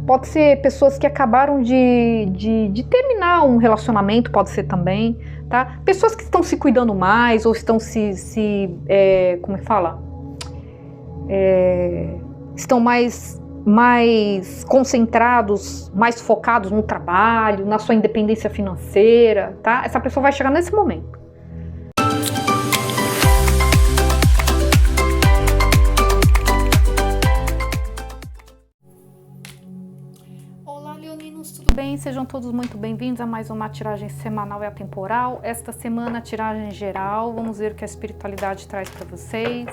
Pode ser pessoas que acabaram de terminar um relacionamento, pode ser também, tá? Pessoas que estão se cuidando mais ou estão como é que fala? Estão mais concentrados, mais focados no trabalho, na sua independência financeira, tá? Essa pessoa vai chegar nesse momento. Olá, leoninos, tudo bem? Sejam todos muito bem-vindos a mais uma tiragem semanal e atemporal. Esta semana, a tiragem geral, vamos ver o que a espiritualidade traz para vocês.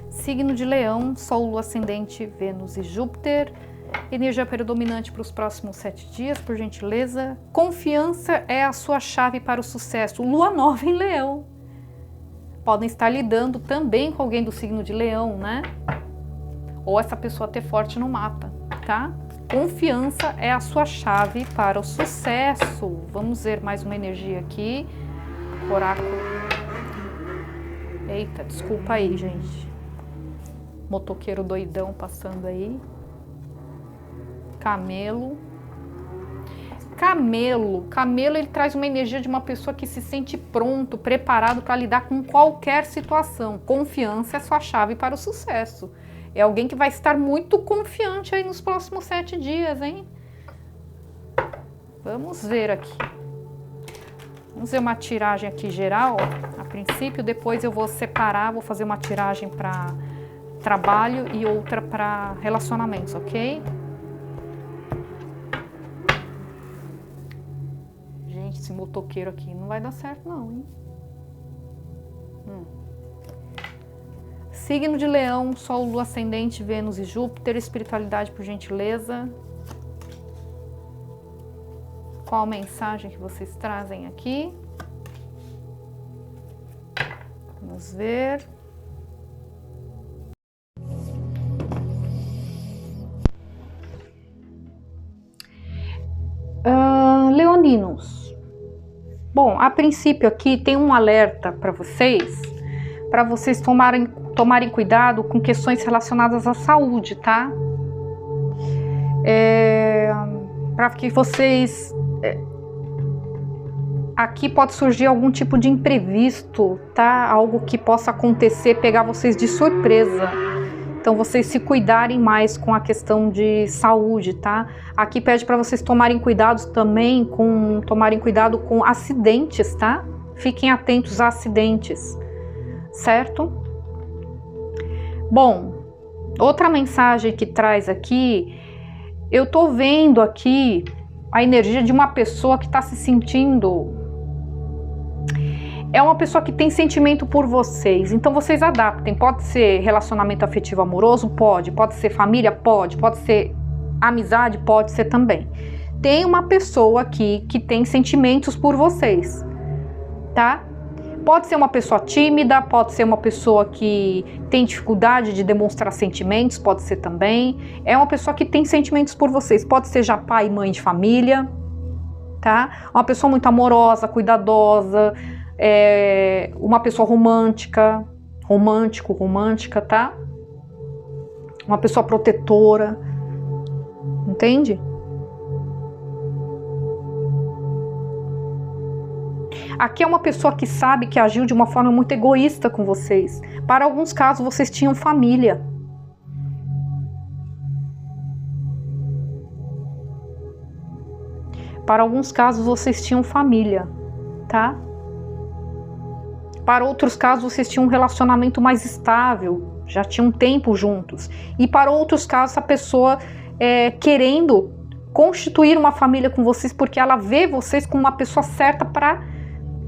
Signo de Leão, Sol, Lua, Ascendente, Vênus e Júpiter. Energia predominante para os próximos 7 dias, por gentileza. Confiança é a sua chave para o sucesso. Lua nova em Leão. Podem estar lidando também com alguém do signo de Leão, né? Ou essa pessoa ter forte no mapa, tá? Confiança é a sua chave para o sucesso. Vamos ver mais uma energia aqui. Oráculo. Eita, desculpa aí, gente. Motoqueiro doidão passando aí. Camelo, ele traz uma energia de uma pessoa que se sente pronto, preparado para lidar com qualquer situação. Confiança é sua chave para o sucesso. É alguém que vai estar muito confiante aí nos próximos 7 dias, hein? Vamos ver aqui. Vamos ver uma tiragem aqui geral, a princípio, depois eu vou separar, vou fazer uma tiragem para trabalho e outra para relacionamentos, ok? Gente, esse motoqueiro aqui não vai dar certo não, hein? Signo de Leão, Sol, Lua, Ascendente, Vênus e Júpiter. Espiritualidade, por gentileza. Qual a mensagem que vocês trazem aqui? Vamos ver. Leoninos, bom, a princípio aqui tem um alerta para vocês tomarem cuidado com questões relacionadas à saúde, tá? Para que vocês... aqui pode surgir algum tipo de imprevisto, tá? Algo que possa acontecer, pegar vocês de surpresa. Então, vocês se cuidarem mais com a questão de saúde, tá? Aqui pede para vocês tomarem cuidado também com acidentes, tá? Fiquem atentos a acidentes, certo? Bom, outra mensagem que traz aqui, eu tô vendo aqui a energia de uma pessoa que está se sentindo... É uma pessoa que tem sentimento por vocês, então vocês adaptem. Pode ser relacionamento afetivo amoroso? Pode ser família? Pode ser amizade? Pode ser também. Tem uma pessoa aqui que tem sentimentos por vocês, tá? Pode ser uma pessoa tímida, pode ser uma pessoa que tem dificuldade de demonstrar sentimentos, pode ser também. É uma pessoa que tem sentimentos por vocês, pode ser já pai e mãe de família, tá? Uma pessoa muito amorosa, cuidadosa, uma pessoa romântica, tá? Uma pessoa protetora, entende? Aqui é uma pessoa que sabe que agiu de uma forma muito egoísta com vocês. Para alguns casos, vocês tinham família. Para alguns casos, vocês tinham família, tá? Para outros casos, vocês tinham um relacionamento mais estável, já tinham um tempo juntos. E para outros casos, a pessoa querendo constituir uma família com vocês, porque ela vê vocês como uma pessoa certa para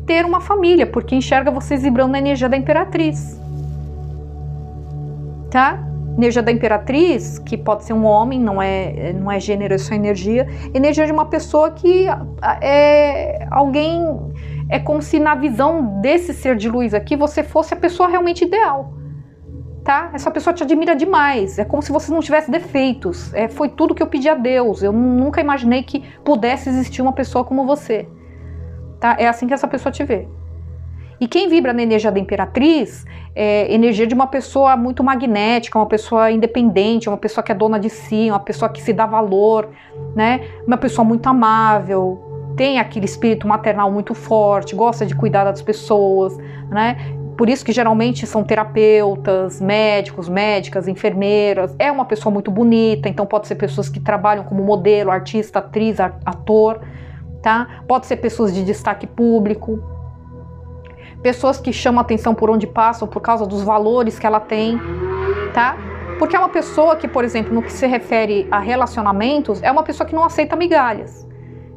ter uma família, porque enxerga vocês vibrando na energia da Imperatriz. Tá? Energia da Imperatriz, que pode ser um homem, não é gênero, é só energia. Energia de uma pessoa que é como se na visão desse ser de luz aqui, você fosse a pessoa realmente ideal, tá? Essa pessoa te admira demais, é como se você não tivesse defeitos, foi tudo que eu pedi a Deus, eu nunca imaginei que pudesse existir uma pessoa como você, tá? É assim que essa pessoa te vê. E quem vibra na energia da Imperatriz é energia de uma pessoa muito magnética, uma pessoa independente, uma pessoa que é dona de si, uma pessoa que se dá valor, né? Uma pessoa muito amável, tem aquele espírito maternal muito forte, gosta de cuidar das pessoas, né? Por isso que geralmente são terapeutas, médicos, médicas, enfermeiras. É uma pessoa muito bonita, então pode ser pessoas que trabalham como modelo, artista, atriz, ator, tá? Pode ser pessoas de destaque público, pessoas que chamam atenção por onde passam por causa dos valores que ela tem, tá? Porque é uma pessoa que, por exemplo, no que se refere a relacionamentos, é uma pessoa que não aceita migalhas.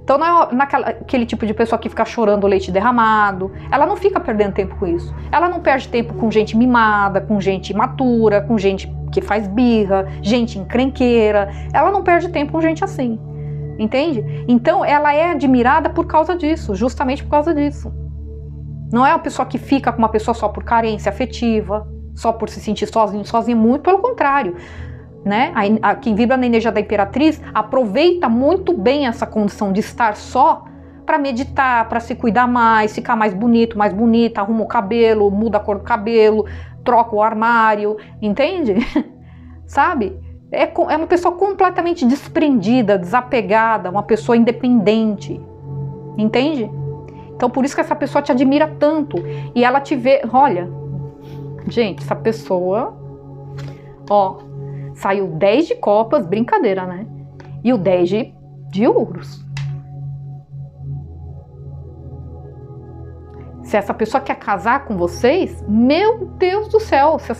Então não é aquele tipo de pessoa que fica chorando leite derramado, ela não fica perdendo tempo com isso. Ela não perde tempo com gente mimada, com gente imatura, com gente que faz birra, gente encrenqueira. Ela não perde tempo com gente assim, entende? Então ela é admirada por causa disso, justamente por causa disso. Não é uma pessoa que fica com uma pessoa só por carência afetiva, só por se sentir sozinha, muito pelo contrário. Né? Quem vibra na energia da Imperatriz aproveita muito bem essa condição de estar só para meditar, para se cuidar mais, ficar mais bonito, mais bonita, arruma o cabelo, muda a cor do cabelo, troca o armário, entende? Sabe? É uma pessoa completamente desprendida, desapegada, uma pessoa independente, entende? Então por isso que essa pessoa te admira tanto e ela te vê, olha, gente, essa pessoa, ó, saiu 10 de copas, brincadeira, né? E o 10 de ouros. Se essa pessoa quer casar com vocês, meu Deus do céu, se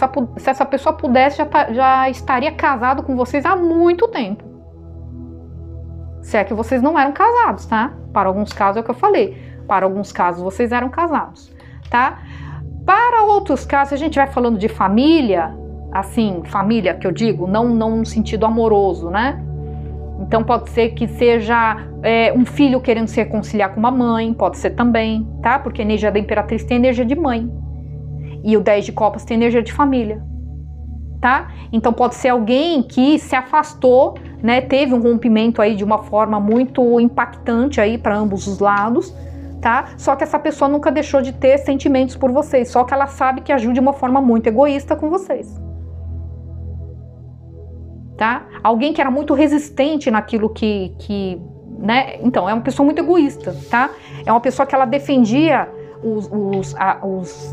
essa pessoa pudesse, já estaria casado com vocês há muito tempo. Se é que vocês não eram casados, tá? Para alguns casos é o que eu falei. Para alguns casos vocês eram casados, tá? Para outros casos, a gente vai falando de família, assim, família que eu digo, não no sentido amoroso, né? Então pode ser que seja um filho querendo se reconciliar com uma mãe, pode ser também, tá? Porque a energia da Imperatriz tem energia de mãe. E o 10 de copas tem energia de família, tá? Então pode ser alguém que se afastou, né? Teve um rompimento aí de uma forma muito impactante aí para ambos os lados, tá? Só que essa pessoa nunca deixou de ter sentimentos por vocês, só que ela sabe que agiu de uma forma muito egoísta com vocês. Tá? Alguém que era muito resistente naquilo né? Então, é uma pessoa muito egoísta, tá? É uma pessoa que ela defendia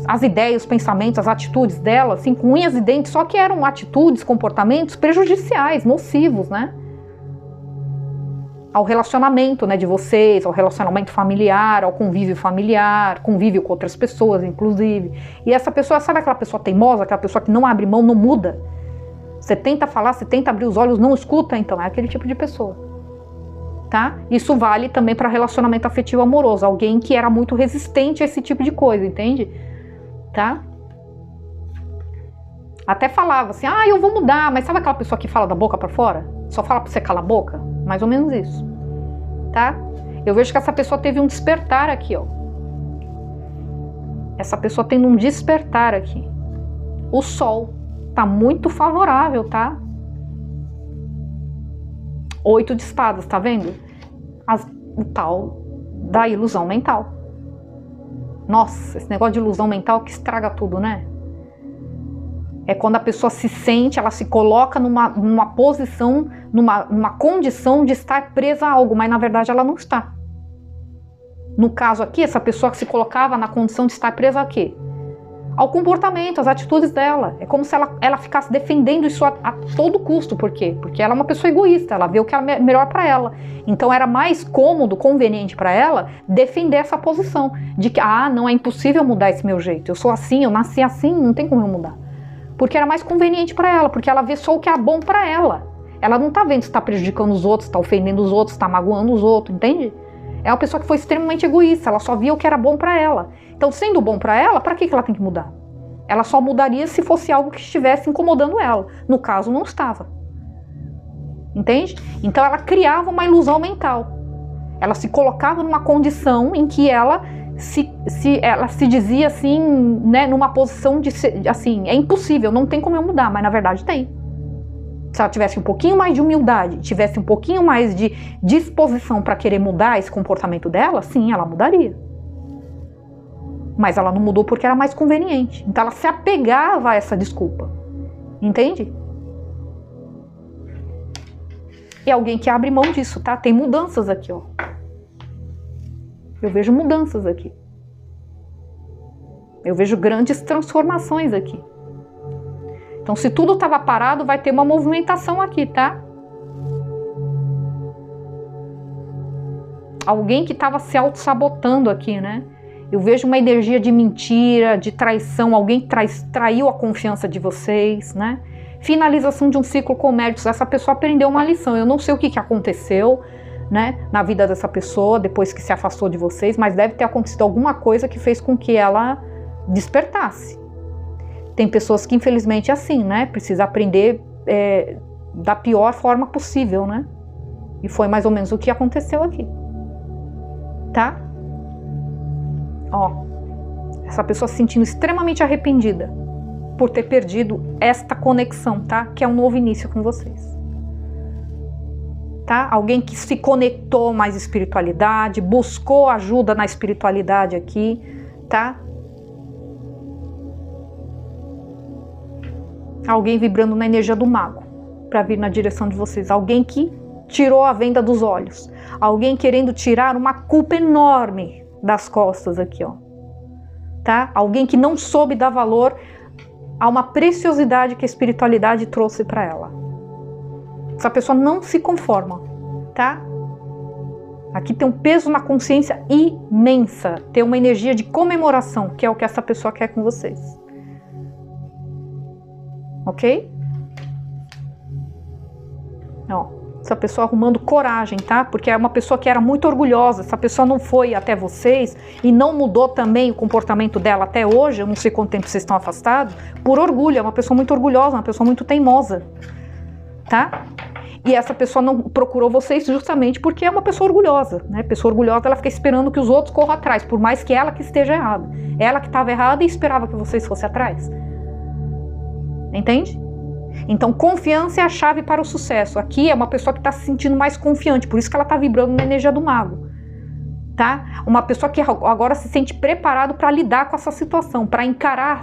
as ideias, os pensamentos, as atitudes dela, assim, com unhas e dentes, só que eram atitudes, comportamentos prejudiciais, nocivos, né? Ao relacionamento, né, de vocês, ao relacionamento familiar, ao convívio familiar, convívio com outras pessoas, inclusive. E essa pessoa, sabe aquela pessoa teimosa, aquela pessoa que não abre mão, não muda? Você tenta falar, você tenta abrir os olhos, não escuta, então é aquele tipo de pessoa, tá? Isso vale também para relacionamento afetivo amoroso, alguém que era muito resistente a esse tipo de coisa, entende? Tá? Até falava assim, eu vou mudar, mas sabe aquela pessoa que fala da boca para fora? Só fala para você calar a boca? Mais ou menos isso, tá? Eu vejo que essa pessoa teve um despertar aqui, ó. Essa pessoa tendo um despertar aqui. O Sol tá muito favorável, tá? 8 de espadas, tá vendo? O tal da ilusão mental. Nossa, esse negócio de ilusão mental que estraga tudo, né? É quando a pessoa se sente, ela se coloca numa posição, numa condição de estar presa a algo, mas na verdade ela não está. No caso aqui, essa pessoa que se colocava na condição de estar presa a quê? Ao comportamento, às atitudes dela. É como se ela ficasse defendendo isso a todo custo. Por quê? Porque ela é uma pessoa egoísta, ela vê o que é melhor para ela. Então era mais cômodo, conveniente para ela defender essa posição de que, não é impossível mudar esse meu jeito. Eu sou assim, eu nasci assim, não tem como eu mudar. Porque era mais conveniente para ela, porque ela vê só o que é bom para ela. Ela não tá vendo se tá prejudicando os outros, tá ofendendo os outros, tá magoando os outros, entende? É uma pessoa que foi extremamente egoísta, ela só via o que era bom para ela. Então, sendo bom para ela, para que ela tem que mudar? Ela só mudaria se fosse algo que estivesse incomodando ela. No caso, não estava. Entende? Então, ela criava uma ilusão mental. Ela se colocava numa condição em que ela se dizia assim, né, numa posição de assim, é impossível, não tem como eu mudar, mas na verdade tem. Se ela tivesse um pouquinho mais de humildade, tivesse um pouquinho mais de disposição para querer mudar esse comportamento dela, sim, ela mudaria. Mas ela não mudou porque era mais conveniente. Então ela se apegava a essa desculpa. Entende? E alguém que abre mão disso, tá? Tem mudanças aqui, ó. Eu vejo mudanças aqui. Eu vejo grandes transformações aqui. Então, se tudo estava parado, vai ter uma movimentação aqui, tá? Alguém que estava se auto-sabotando aqui, né? Eu vejo uma energia de mentira, de traição, alguém traiu a confiança de vocês, né? Finalização de um ciclo comércio, essa pessoa aprendeu uma lição. Eu não sei o que aconteceu, né, na vida dessa pessoa depois que se afastou de vocês, mas deve ter acontecido alguma coisa que fez com que ela despertasse. Tem pessoas que infelizmente é assim, né? Precisa aprender da pior forma possível, né? E foi mais ou menos o que aconteceu aqui. Tá? Ó, essa pessoa se sentindo extremamente arrependida por ter perdido esta conexão, tá? Que é um novo início com vocês. Tá? Alguém que se conectou mais à espiritualidade, buscou ajuda na espiritualidade aqui, tá? Alguém vibrando na energia do mago para vir na direção de vocês. Alguém que tirou a venda dos olhos. Alguém querendo tirar uma culpa enorme das costas aqui, ó. Tá? Alguém que não soube dar valor a uma preciosidade que a espiritualidade trouxe para ela. Essa pessoa não se conforma, tá? Aqui tem um peso na consciência imensa. Tem uma energia de comemoração, que é o que essa pessoa quer com vocês. Ok? Ó, essa pessoa arrumando coragem, tá? Porque é uma pessoa que era muito orgulhosa. Essa pessoa não foi até vocês e não mudou também o comportamento dela até hoje. Eu não sei quanto tempo vocês estão afastados. Por orgulho, é uma pessoa muito orgulhosa, uma pessoa muito teimosa, tá? E essa pessoa não procurou vocês justamente porque é uma pessoa orgulhosa, né? Pessoa orgulhosa, ela fica esperando que os outros corram atrás, por mais que ela que esteja errada. Ela que estava errada e esperava que vocês fossem atrás. Entende? Então, confiança é a chave para o sucesso. Aqui é uma pessoa que está se sentindo mais confiante, por isso que ela está vibrando na energia do mago. Tá? Uma pessoa que agora se sente preparado para lidar com essa situação, para encarar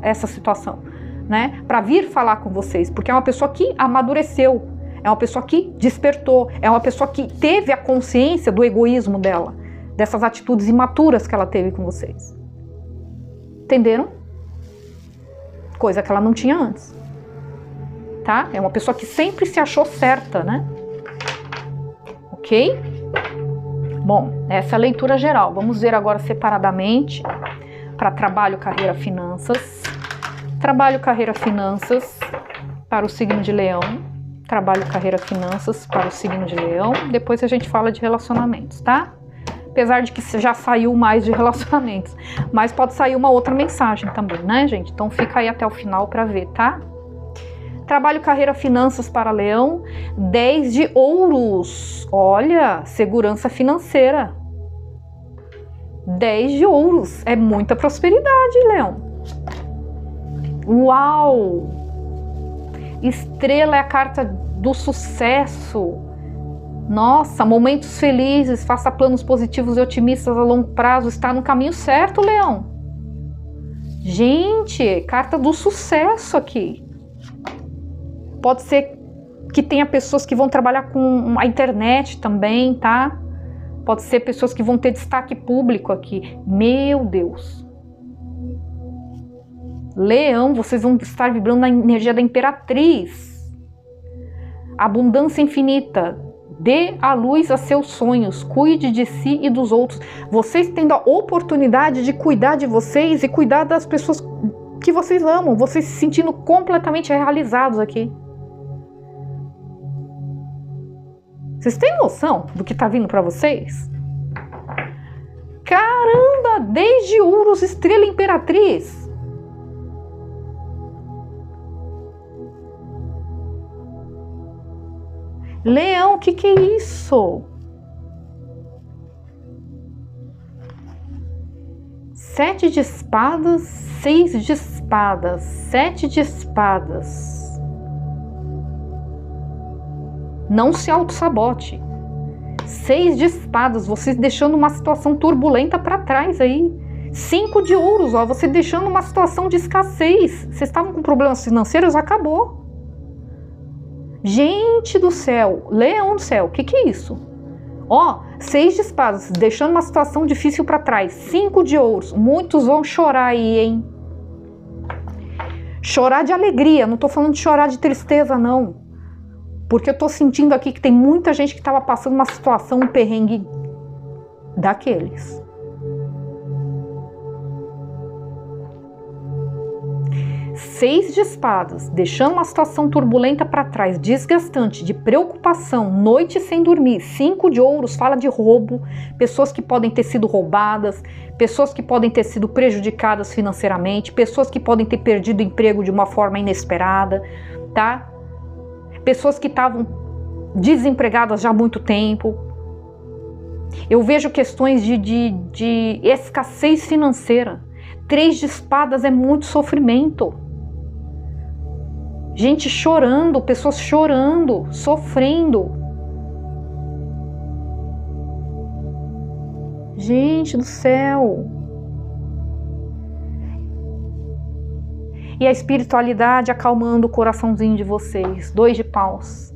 essa situação, né? Para vir falar com vocês, porque é uma pessoa que amadureceu, é uma pessoa que despertou, é uma pessoa que teve a consciência do egoísmo dela, dessas atitudes imaturas que ela teve com vocês. Entenderam? Coisa que ela não tinha antes. Tá? É uma pessoa que sempre se achou certa, né? Ok? Bom, essa é a leitura geral. Vamos ver agora separadamente para trabalho, carreira, finanças. Trabalho, carreira, finanças para o signo de Leão. Trabalho, carreira, finanças para o signo de Leão. Depois a gente fala de relacionamentos, tá? Apesar de que já saiu mais de relacionamentos. Mas pode sair uma outra mensagem também, né, gente? Então fica aí até o final para ver, tá? Trabalho, carreira, finanças para Leão. 10 de ouros. Olha, segurança financeira. 10 de ouros. É muita prosperidade, Leão. Uau! Estrela é a carta do sucesso. Nossa, momentos felizes, faça planos positivos e otimistas a longo prazo. Está no caminho certo, Leão. Gente, carta do sucesso aqui. Pode ser que tenha pessoas que vão trabalhar com a internet também, tá? Pode ser pessoas que vão ter destaque público aqui. Meu Deus. Leão, vocês vão estar vibrando na energia da Imperatriz. Abundância infinita. Dê a luz a seus sonhos. Cuide de si e dos outros. Vocês tendo a oportunidade de cuidar de vocês e cuidar das pessoas que vocês amam. Vocês se sentindo completamente realizados aqui. Vocês têm noção do que está vindo para vocês? Caramba, 10 de ouros, estrela Imperatriz. Leão, o que é isso? 7 de espadas, 6 de espadas, 7 de espadas. Não se auto-sabote. 6 de espadas, vocês deixando uma situação turbulenta para trás aí. 5 de ouros, ó, você deixando uma situação de escassez. Vocês estavam com problemas financeiros, acabou. Gente do céu, leão do céu, o que é isso? Ó, 6 de espadas, deixando uma situação difícil para trás. 5 de ouros, muitos vão chorar aí, hein? Chorar de alegria, não tô falando de chorar de tristeza, não. Porque eu tô sentindo aqui que tem muita gente que tava passando uma situação, um perrengue daqueles. 6 de espadas, deixando uma situação turbulenta para trás, desgastante, de preocupação, noite sem dormir. 5 de ouros fala de roubo, pessoas que podem ter sido roubadas, pessoas que podem ter sido prejudicadas financeiramente, pessoas que podem ter perdido o emprego de uma forma inesperada, tá? Pessoas que estavam desempregadas já há muito tempo. Eu vejo questões de escassez financeira. 3 de espadas é muito sofrimento. Gente chorando, pessoas chorando, sofrendo. Gente do céu. E a espiritualidade acalmando o coraçãozinho de vocês. 2 de paus.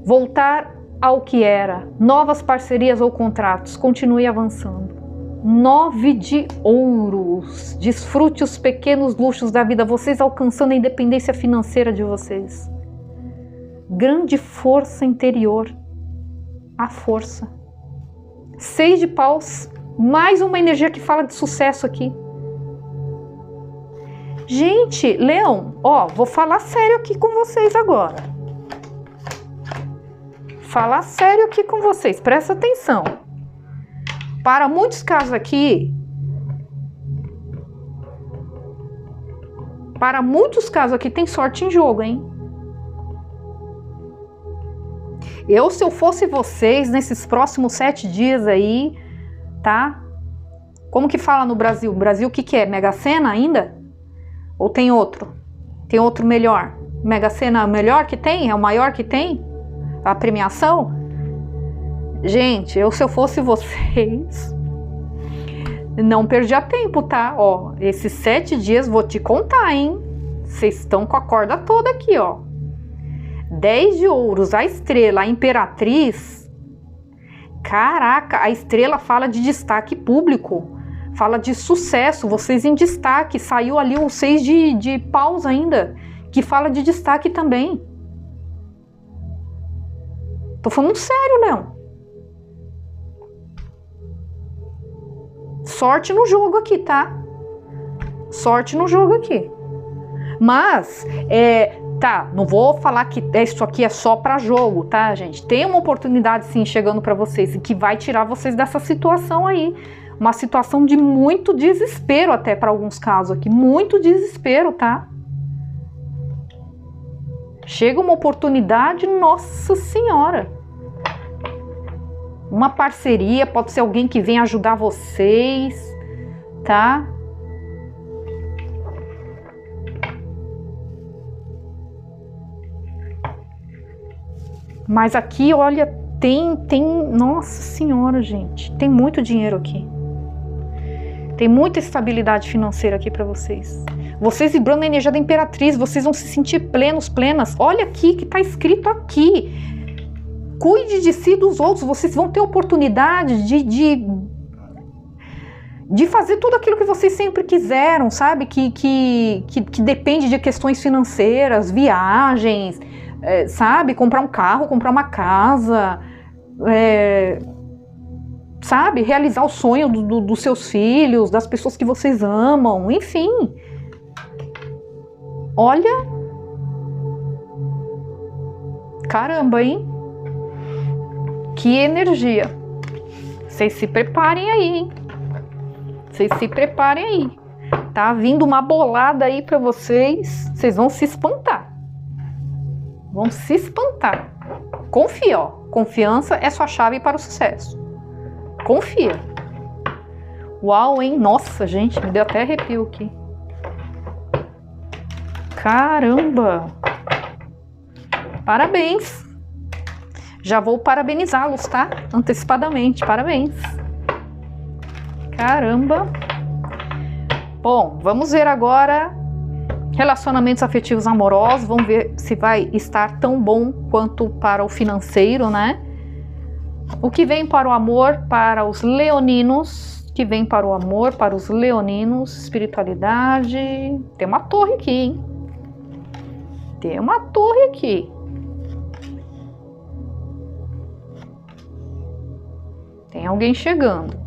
Voltar ao que era. Novas parcerias ou contratos. Continue avançando. 9 de ouros, desfrute os pequenos luxos da vida, vocês alcançando a independência financeira de vocês. Grande força interior, a força. 6 de paus, mais uma energia que fala de sucesso aqui. Gente, leão, ó, vou falar sério aqui com vocês agora. Falar sério aqui com vocês, presta atenção. Para muitos casos aqui, tem sorte em jogo, hein? Se eu fosse vocês, nesses próximos 7 dias aí, tá? Como que fala no Brasil? Brasil, o que é? Mega Sena ainda? Ou tem outro? Tem outro melhor? Mega Sena melhor que tem? É o maior que tem? A premiação? Gente, se eu fosse vocês, não perdia tempo, tá? Ó, esses 7 dias, vou te contar, hein? Vocês estão com a corda toda aqui, ó. 10 de ouros, a estrela, a imperatriz. Caraca, a estrela fala de destaque público, fala de sucesso, vocês em destaque. Saiu ali o 6 de paus ainda, que fala de destaque também. Tô falando sério, Leão. Sorte no jogo aqui, tá? Sorte no jogo aqui. Mas, tá, não vou falar que isso aqui é só pra jogo, tá, gente? Tem uma oportunidade, sim, chegando pra vocês, que vai tirar vocês dessa situação aí. Uma situação de muito desespero até pra alguns casos aqui. Muito desespero, tá? Chega uma oportunidade, nossa senhora. Uma parceria, pode ser alguém que vem ajudar vocês, tá? Mas aqui, olha, tem, nossa senhora, gente, tem muito dinheiro aqui. Tem muita estabilidade financeira aqui para vocês. Vocês vibrando a energia da imperatriz, vocês vão se sentir plenos, plenas. Olha aqui que tá escrito aqui. Cuide de si e dos outros, vocês vão ter oportunidade de fazer tudo aquilo que vocês sempre quiseram, sabe? Que depende de questões financeiras, viagens, sabe? Comprar um carro, comprar uma casa, sabe? Realizar o sonho dos seus filhos, das pessoas que vocês amam, enfim. Olha, caramba, hein? Que energia. Vocês se preparem aí, hein? Vocês se preparem aí. Tá vindo uma bolada aí pra vocês. Vocês vão se espantar. Vão se espantar. Confia, ó. Confiança é sua chave para o sucesso. Confia. Uau, hein? Nossa, gente, me deu até arrepio aqui. Caramba. Parabéns. Já vou parabenizá-los, tá? Antecipadamente, parabéns. Caramba. Bom, vamos ver agora relacionamentos afetivos amorosos. Vamos ver se vai estar tão bom quanto para o financeiro, né? O que vem para o amor para os leoninos? O que vem para o amor para os leoninos? Espiritualidade. Tem uma torre aqui, hein? Tem uma torre aqui. Tem alguém chegando.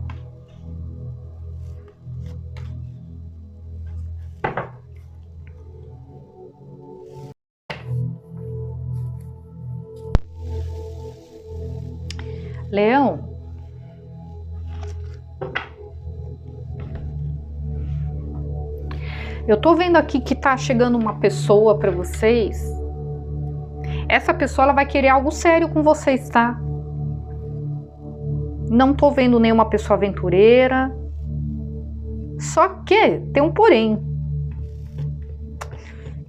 Leão, eu tô vendo aqui que tá chegando uma pessoa para vocês. Essa pessoa ela vai querer algo sério com vocês, tá? Não tô vendo nenhuma pessoa aventureira. Só que tem um porém.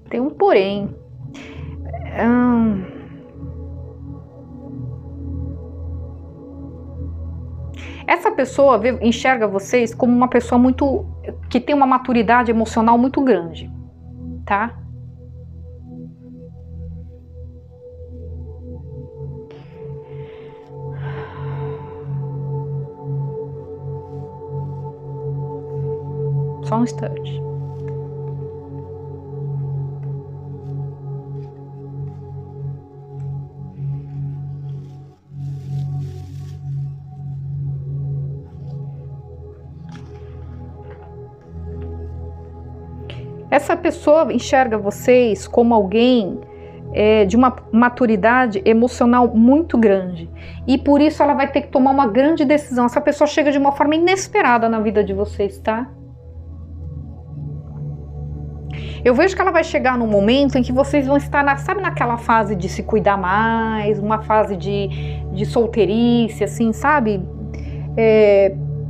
Tem um porém. Essa pessoa enxerga vocês como uma pessoa muito que tem uma maturidade emocional muito grande, tá? Só um instante. Essa pessoa enxerga vocês como alguém de uma maturidade emocional muito grande. E por isso ela vai ter que tomar uma grande decisão. Essa pessoa chega de uma forma inesperada na vida de vocês, tá? Eu vejo que ela vai chegar num momento em que vocês vão estar, sabe, naquela fase de se cuidar mais, uma fase de solteirice, assim, sabe?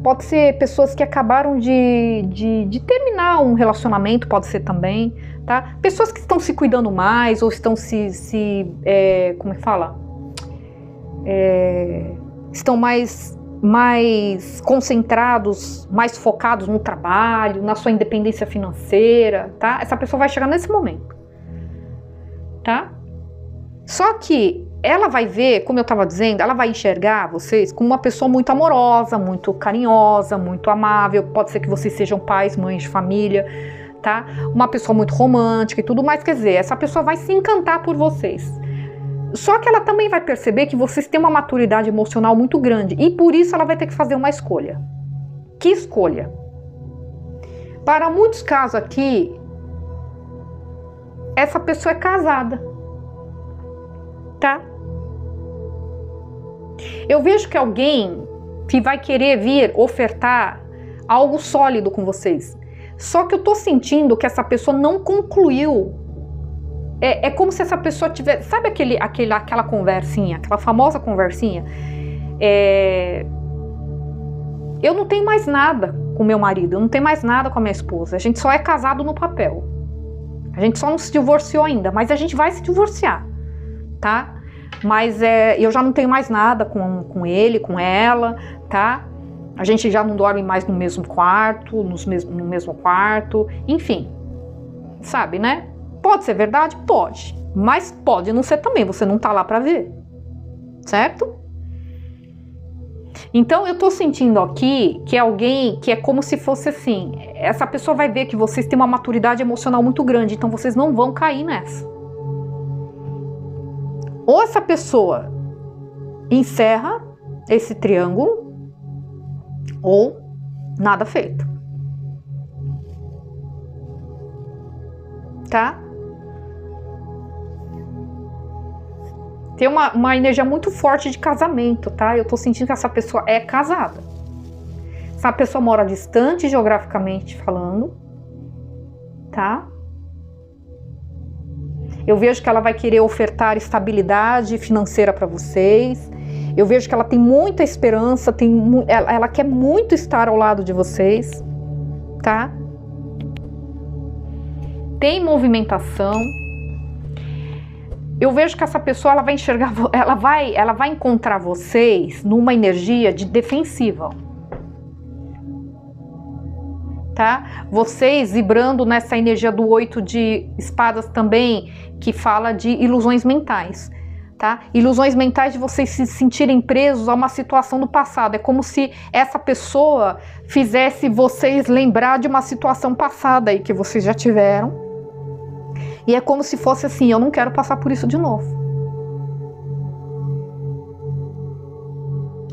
Pode ser pessoas que acabaram de terminar um relacionamento, pode ser também, tá? Pessoas que estão se cuidando mais ou estão como é que fala? Estão mais concentrados, mais focados no trabalho, na sua independência financeira, tá? Essa pessoa vai chegar nesse momento, tá? Só que ela vai ver, como eu estava dizendo, ela vai enxergar vocês como uma pessoa muito amorosa, muito carinhosa, muito amável. Pode ser que vocês sejam pais, mães de família, tá? Uma pessoa muito romântica e tudo mais. Quer dizer, essa pessoa vai se encantar por vocês. Só que ela também vai perceber que vocês têm uma maturidade emocional muito grande e por isso ela vai ter que fazer uma escolha. Que escolha? Para muitos casos aqui, essa pessoa é casada, tá? Eu vejo que alguém que vai querer vir ofertar algo sólido com vocês. Só que eu tô sentindo que essa pessoa não concluiu. É como se essa pessoa tivesse... Sabe aquela conversinha, aquela famosa conversinha? Eu não tenho mais nada com meu marido, eu não tenho mais nada com a minha esposa. A gente só é casado no papel. A gente só não se divorciou ainda, mas a gente vai se divorciar, tá? Mas eu já não tenho mais nada com ele, com ela, tá? A gente já não dorme mais no mesmo quarto, no mesmo quarto, enfim, sabe, né? Pode ser verdade? Pode, mas pode não ser também, você não tá lá pra ver, certo? Então eu tô sentindo aqui que é alguém que é como se fosse assim, essa pessoa vai ver que vocês têm uma maturidade emocional muito grande, então vocês não vão cair nessa. Ou essa pessoa encerra esse triângulo, ou nada feito. Tá? Tem uma energia muito forte de casamento, tá? Eu tô sentindo que essa pessoa é casada. Essa pessoa mora distante geograficamente falando, tá? Eu vejo que ela vai querer ofertar estabilidade financeira para vocês. Eu vejo que ela tem muita esperança, ela quer muito estar ao lado de vocês, tá? Tem movimentação. Eu vejo que essa pessoa ela vai enxergar, ela vai encontrar vocês numa energia de defensiva. tá? Vocês vibrando nessa energia do 8 de espadas também, que fala de ilusões mentais, tá? Ilusões mentais de vocês se sentirem presos a uma situação do passado. É como se essa pessoa fizesse vocês lembrar de uma situação passada aí que vocês já tiveram. E é como se fosse assim, eu não quero passar por isso de novo.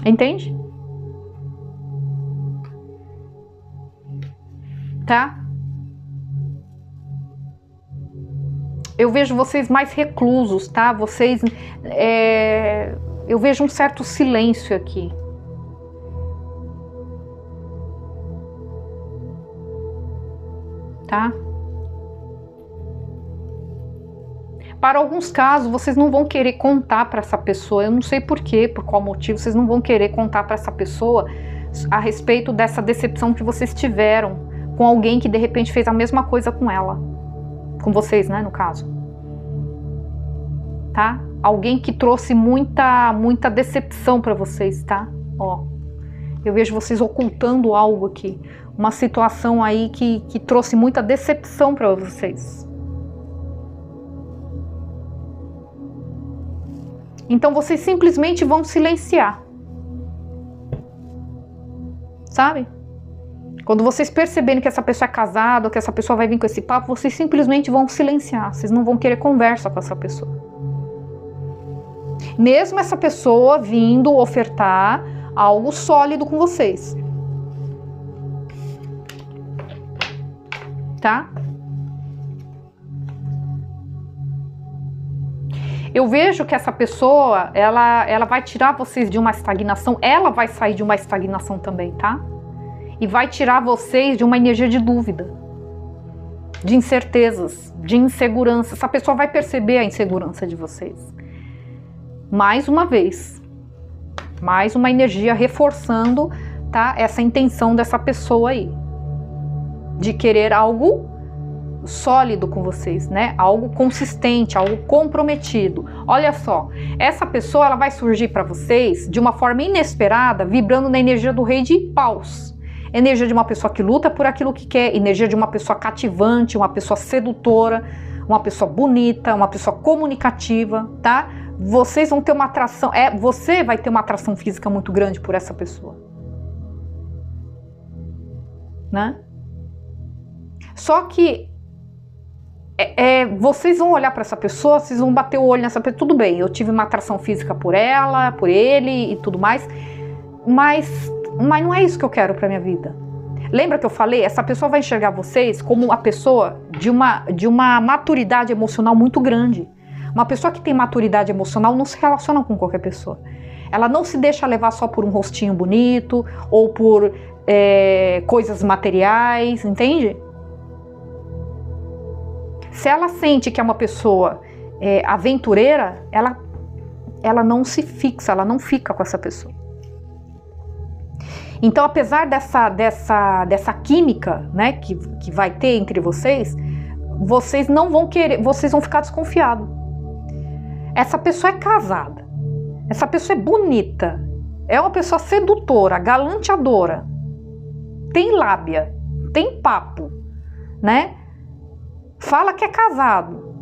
Entende? Tá? Eu vejo vocês mais reclusos, tá? Vocês, eu vejo um certo silêncio aqui. Tá? Para alguns casos, vocês não vão querer contar para essa pessoa, eu não sei porquê, por qual motivo, vocês não vão querer contar para essa pessoa a respeito dessa decepção que vocês tiveram com alguém que de repente fez a mesma coisa com ela. Com vocês, né, no caso. Tá? Alguém que trouxe muita decepção para vocês, tá? Ó, eu vejo vocês ocultando algo aqui. Uma situação aí que trouxe muita decepção para vocês. Então vocês simplesmente vão silenciar. Sabe? Quando vocês perceberem que essa pessoa é casada, ou que essa pessoa vai vir com esse papo, vocês simplesmente vão silenciar. Vocês não vão querer conversa com essa pessoa. Mesmo essa pessoa vindo ofertar algo sólido com vocês. Tá? Eu vejo que essa pessoa, ela vai tirar vocês de uma estagnação, ela vai sair de uma estagnação também, tá? E vai tirar vocês de uma energia de dúvida, de incertezas, de insegurança. Essa pessoa vai perceber a insegurança de vocês. Mais uma vez, mais uma energia reforçando, tá? Essa intenção dessa pessoa aí, de querer algo sólido com vocês, né? Algo consistente, algo comprometido. Olha só, essa pessoa ela vai surgir para vocês de uma forma inesperada, vibrando na energia do Rei de Paus. Energia de uma pessoa que luta por aquilo que quer, energia de uma pessoa cativante, uma pessoa sedutora, uma pessoa bonita, uma pessoa comunicativa, tá? Vocês vão ter uma atração, você vai ter uma atração física muito grande por essa pessoa, né? Só que vocês vão olhar para essa pessoa, vocês vão bater o olho nessa pessoa, tudo bem, eu tive uma atração física por ela, por ele e tudo mais, mas não é isso que eu quero para minha vida. Lembra que eu falei? Essa pessoa vai enxergar vocês como uma pessoa de uma maturidade emocional muito grande. Uma pessoa que tem maturidade emocional não se relaciona com qualquer pessoa. Ela não se deixa levar só por um rostinho bonito ou por coisas materiais, entende? Se ela sente que é uma pessoa aventureira, ela não se fixa, ela não fica com essa pessoa. Então, apesar dessa química, né, que vai ter entre vocês, vocês não vão querer, vocês vão ficar desconfiados. Essa pessoa é casada, essa pessoa é bonita, é uma pessoa sedutora, galanteadora, tem lábia, tem papo, né? Fala que é casado,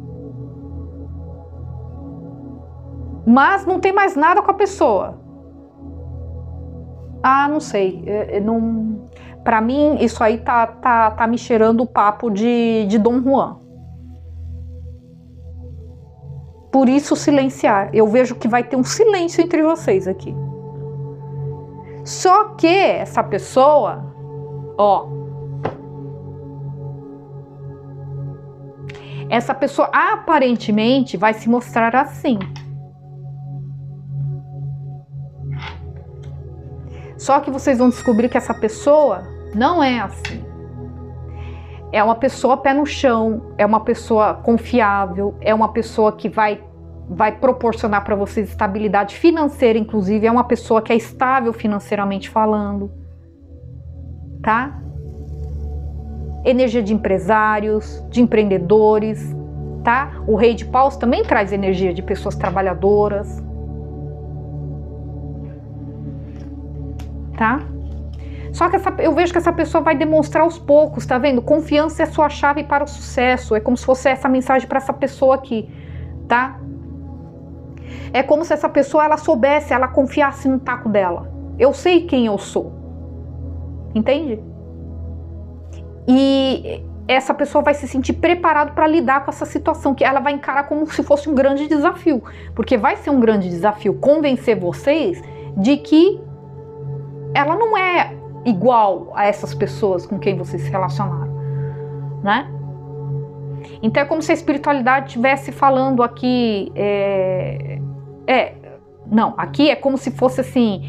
mas não tem mais nada com a pessoa. Ah, não sei, pra mim isso aí tá me cheirando o papo de Dom Juan. Por isso silenciar, eu vejo que vai ter um silêncio entre vocês aqui. Só que essa pessoa, ó, essa pessoa aparentemente vai se mostrar assim. Só que vocês vão descobrir que essa pessoa não é assim. É uma pessoa pé no chão, é uma pessoa confiável, é uma pessoa que vai proporcionar para vocês estabilidade financeira, inclusive é uma pessoa que é estável financeiramente falando, tá? Energia de empresários, de empreendedores, tá? O Rei de Paus também traz energia de pessoas trabalhadoras, tá? Só que eu vejo que essa pessoa vai demonstrar aos poucos, tá vendo? Confiança é a sua chave para o sucesso. É como se fosse essa mensagem para essa pessoa aqui, tá? É como se essa pessoa, ela soubesse, ela confiasse no taco dela. Eu sei quem eu sou. Entende? E essa pessoa vai se sentir preparada para lidar com essa situação, que ela vai encarar como se fosse um grande desafio. Porque vai ser um grande desafio convencer vocês de que ela não é igual a essas pessoas com quem vocês se relacionaram, né? Então é como se a espiritualidade estivesse falando aqui, aqui é como se fosse assim,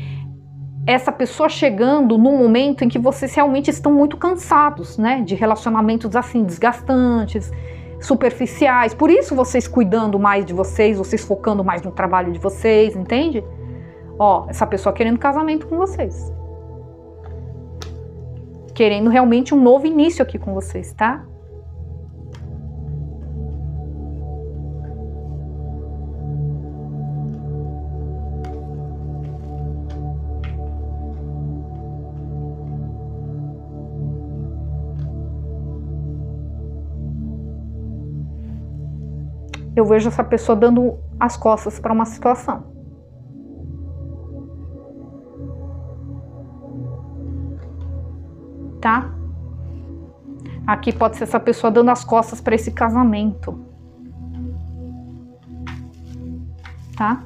essa pessoa chegando num momento em que vocês realmente estão muito cansados, né? De relacionamentos assim, desgastantes, superficiais. Por isso vocês cuidando mais de vocês focando mais no trabalho de vocês, entende? Ó, essa pessoa querendo casamento com vocês. Querendo realmente um novo início aqui com vocês, tá? Eu vejo essa pessoa dando as costas para uma situação. Tá? Aqui pode ser essa pessoa dando as costas para esse casamento. Tá?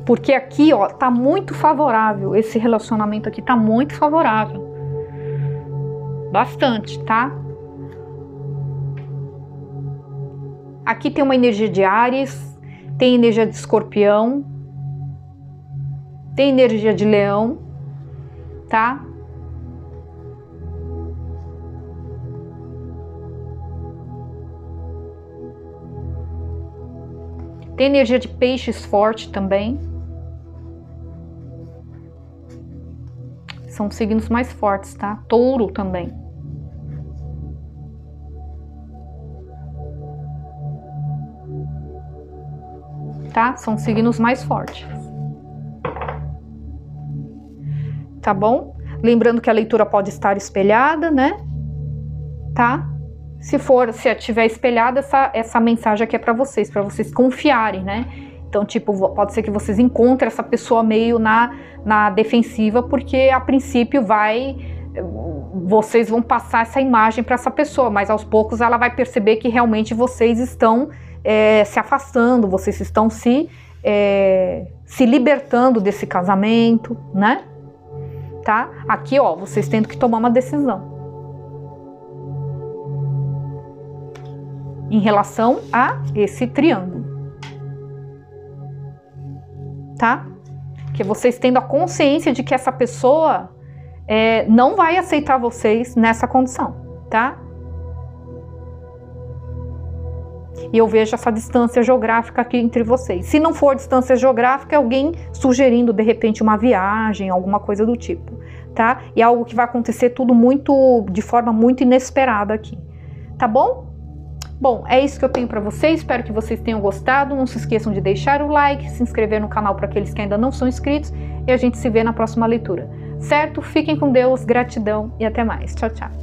Porque aqui, ó, tá muito favorável. Esse relacionamento aqui tá muito favorável. Bastante, tá? Aqui tem uma energia de Áries, tem energia de Escorpião, tem energia de Leão, tá? Tem energia de Peixes forte também. São signos mais fortes, tá? Touro também. Tá? São signos mais fortes. Tá bom? Lembrando que a leitura pode estar espelhada, né? Tá? Se estiver espelhada, essa mensagem aqui é para vocês confiarem, né? Então, tipo, pode ser que vocês encontrem essa pessoa meio na defensiva, porque a princípio vocês vão passar essa imagem para essa pessoa, mas aos poucos ela vai perceber que realmente vocês estão se afastando, vocês estão se libertando desse casamento, né? Tá? Aqui, ó, vocês tendo que tomar uma decisão em relação a esse triângulo, tá? Que vocês tendo a consciência de que essa pessoa não vai aceitar vocês nessa condição, tá? E eu vejo essa distância geográfica aqui entre vocês. Se não for distância geográfica, é alguém sugerindo, de repente, uma viagem, alguma coisa do tipo, tá? E é algo que vai acontecer tudo de forma muito inesperada aqui, tá bom? Bom, é isso que eu tenho para vocês, espero que vocês tenham gostado. Não se esqueçam de deixar o like, se inscrever no canal para aqueles que ainda não são inscritos e a gente se vê na próxima leitura, certo? Fiquem com Deus, gratidão e até mais. Tchau, tchau.